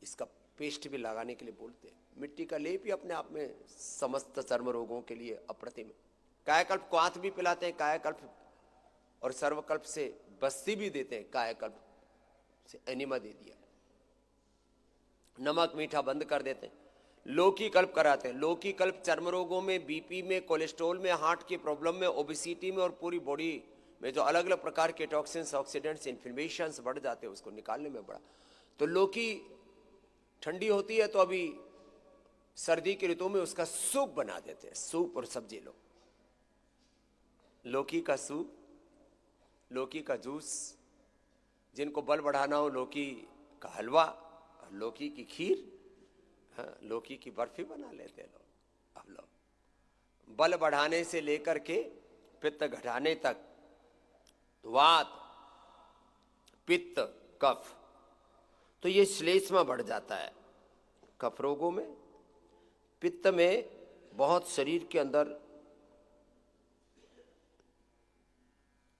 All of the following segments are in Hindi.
इसका पेस्ट भी लगाने के लिए बोलते हैं। मिट्टी का लेप ही अपने आप में समस्त चर्म रोगों के लिए अप्रतिम है। कायाकल्प क्वाथ भी पिलाते हैं, कायाकल्प और सर्वकल्प से बस्ती भी देते हैं, कायाकल्प से एनिमा दे दिया, नमक मीठा बंद कर देते हैं। लौकी कल्प कराते हैं, लौकी कल्प चर्म रोगों में, बीपी में, कोलेस्ट्रॉल में, हार्ट की प्रॉब्लम में, ओबेसिटी में और पूरी बॉडी में जो अलग अलग प्रकार के टॉक्सिन्स, ऑक्सीडेंट्स, इन्फ्लेमेशंस बढ़ जाते हैं उसको निकालने में बड़ा। तो लौकी ठंडी होती है तो अभी सर्दी के ऋतु में उसका सूप बना देते हैं, सूप और सब्जी लो, लौकी का सूप, लौकी का जूस, जिनको बल बढ़ाना हो लौकी का हलवा और लौकी की खीर, हाँ, लौकी की बर्फी बना लेते हैं लोग। अब लोग बल बढ़ाने से लेकर के पित्त घटाने तक, वात, पित्त, कफ, तो ये श्लेष्मा बढ़ जाता है। कफ रोगों में, पित्त में बहुत शरीर के अंदर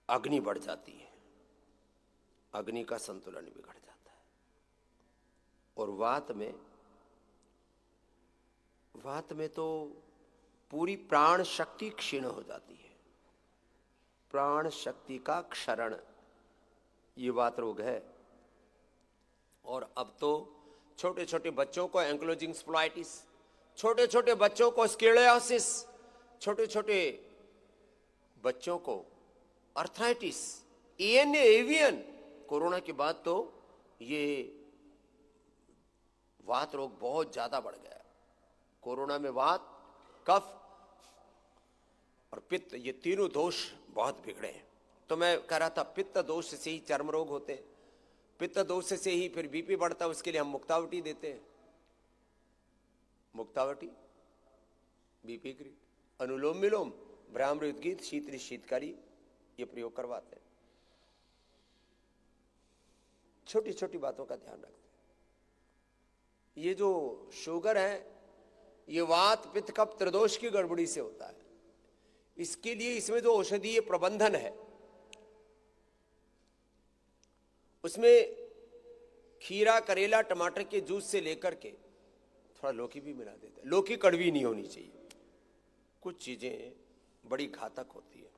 अग्नि बढ़ जाती है, अग्नि का संतुलन बिगड़ जाता है। और वात में तो पूरी प्राण शक्ति क्षीण हो जाती है, प्राण शक्ति का क्षरण, ये वात रोग है। और अब तो छोटे छोटे बच्चों को एंक्लोजिंग स्पोलाइटिस, छोटे छोटे बच्चों को स्क्लेरोसिस, छोटे छोटे बच्चों को अर्थराइटिस, एएनए, एवियन। कोरोना के बाद तो ये वात रोग बहुत ज्यादा बढ़ गया। कोरोना में वात, कफ और पित्त, ये तीनों दोष बहुत बिगड़े हैं। तो मैं कह रहा था पित्त दोष से ही चर्म रोग होते हैं, पित्त दोष से ही फिर बीपी बढ़ता है, उसके लिए हम मुक्तावटी देते हैं, मुक्तावटी, बीपी ग्रीड, अनुलोम विलोम, भ्रामरी उद्गीत, शीतली शीतकारी, ये प्रयोग करवाते हैं। छोटी छोटी बातों का ध्यान रखते हैं। ये जो शुगर है ये वात, पित्त, कफ, त्रिदोष की गड़बड़ी से होता है। इसके लिए इसमें जो औषधीय प्रबंधन है उसमें खीरा, करेला, टमाटर के जूस से लेकर के थोड़ा लौकी भी मिला देते हैं। लौकी कड़वी नहीं होनी चाहिए, कुछ चीजें बड़ी घातक होती है।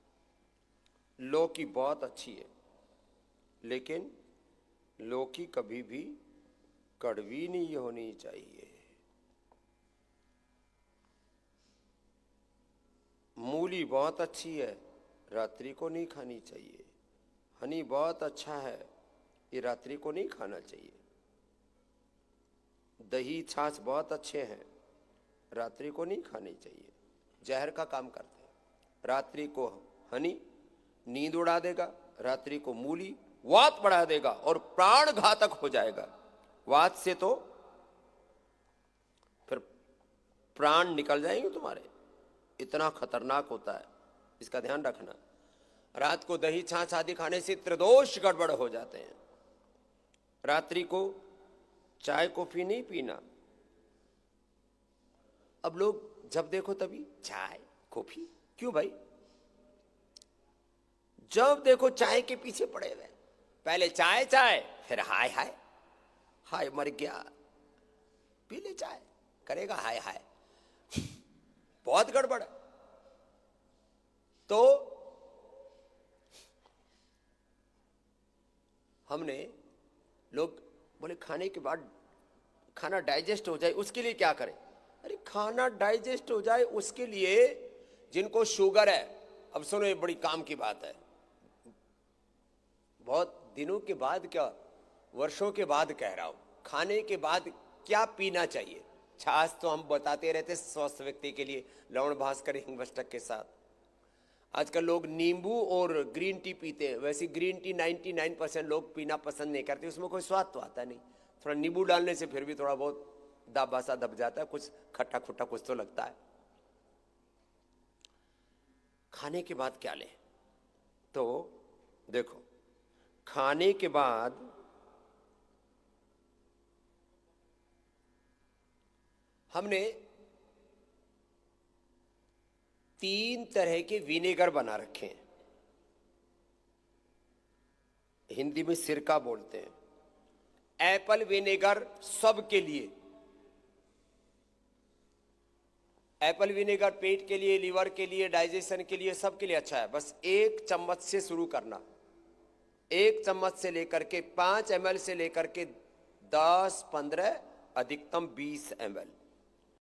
लौकी बहुत अच्छी है लेकिन लौकी कभी भी कड़वी नहीं होनी चाहिए। मूली बहुत अच्छी है, रात्रि को नहीं खानी चाहिए। हनी बहुत अच्छा है, ये रात्रि को नहीं खाना चाहिए। दही, छाछ बहुत अच्छे हैं, रात्रि को नहीं खानी चाहिए, जहर का काम करते हैं। रात्रि को हनी नींद उड़ा देगा, रात्रि को मूली वात बढ़ा देगा और प्राण घातक हो जाएगा। वात से तो फिर प्राण निकल जाएंगे तुम्हारे, इतना खतरनाक होता है, इसका ध्यान रखना। रात को दही, छाछ आदि खाने से त्रिदोष गड़बड़ हो जाते हैं। रात्रि को चाय कॉफी नहीं पीना। अब लोग जब देखो तभी चाय कॉफी, क्यों भाई? जब देखो चाय के पीछे पड़े हुए, पहले चाय चाय, फिर हाय हाय, हाय मर गया, पी ले चाय, करेगा हाय हाय, बहुत गड़बड़ है। तो हमने लोग बोले खाने के बाद खाना डाइजेस्ट हो जाए उसके लिए क्या करें? अरे खाना डाइजेस्ट हो जाए उसके लिए जिनको शुगर है, अब सुनो ये बड़ी काम की बात है, बहुत दिनों के बाद क्या वर्षों के बाद कह रहा हूं, खाने के बाद क्या पीना चाहिए। छाछ तो हम बताते रहते स्वस्थ व्यक्ति के लिए, लवण भास्कर हिंगवष्टक के साथ। आजकल लोग नींबू और ग्रीन टी पीते हैं, वैसे ग्रीन टी 99% लोग पीना पसंद नहीं करते, उसमें कोई स्वाद तो आता नहीं। थोड़ा नींबू डालने से फिर भी थोड़ा बहुत दाबासा दब जाता है, कुछ खट्टा खुट्टा कुछ तो लगता है। खाने के बाद क्या लें? तो देखो, खाने के बाद हमने 3 तरह के विनेगर बना रखे हैं, हिंदी में सिरका बोलते हैं। एप्पल विनेगर सबके लिए। एप्पल विनेगर पेट के लिए, लीवर के लिए, डाइजेशन के लिए, सबके लिए अच्छा है। बस 1 चम्मच से शुरू करना। 1 चम्मच से लेकर के 5 ml से लेकर के 10, 15, अधिकतम 20 ml